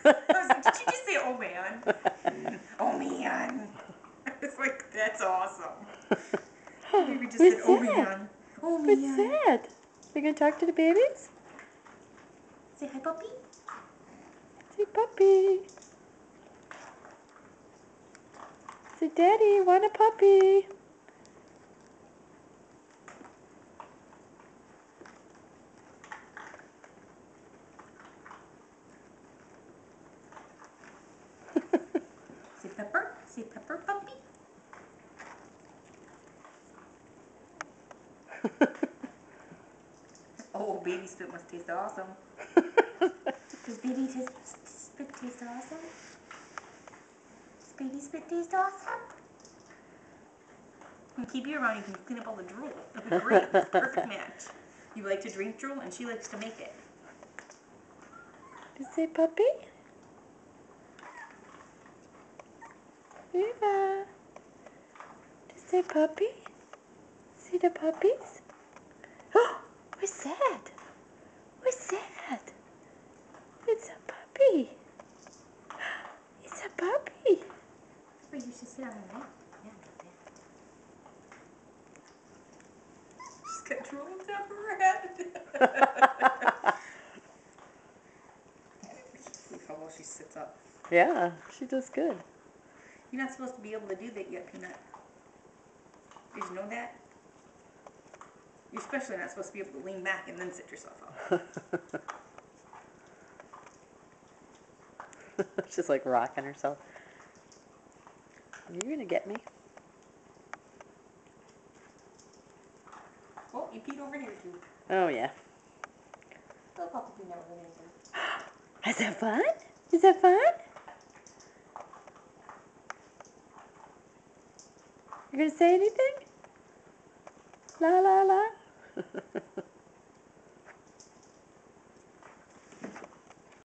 I was like, did you just say, oh man? Oh man. I was like, that's awesome. Baby just said, oh man. Oh man. What's that? You gonna talk to the babies? Say hi, puppy. Say puppy. Say daddy, want a puppy. Say pepper. Say pepper, puppy. Oh, baby spit must taste awesome. Does baby spit taste awesome? Does baby spit taste awesome? And keep you around, you can clean up all the drool. It'll be great. It's a perfect match. You like to drink drool, and she likes to make it. You say puppy? Eva. Just say puppy. See the puppies? Oh, what's that? What's that? It's a puppy. It's a puppy. Wait, you should sit on her lap. Yeah, like that. She's got drool on top of her head. Look how well she sits up. Yeah, she does good. You're not supposed to be able to do that yet, Peanut. Did you know that? You're especially not supposed to be able to lean back and then sit yourself up. She's like rocking herself. Are you gonna get me? Oh, you peed over here too. Oh yeah. Go Papa Peanut over there too. Is that fun? Is that fun? You gonna say anything? La la la.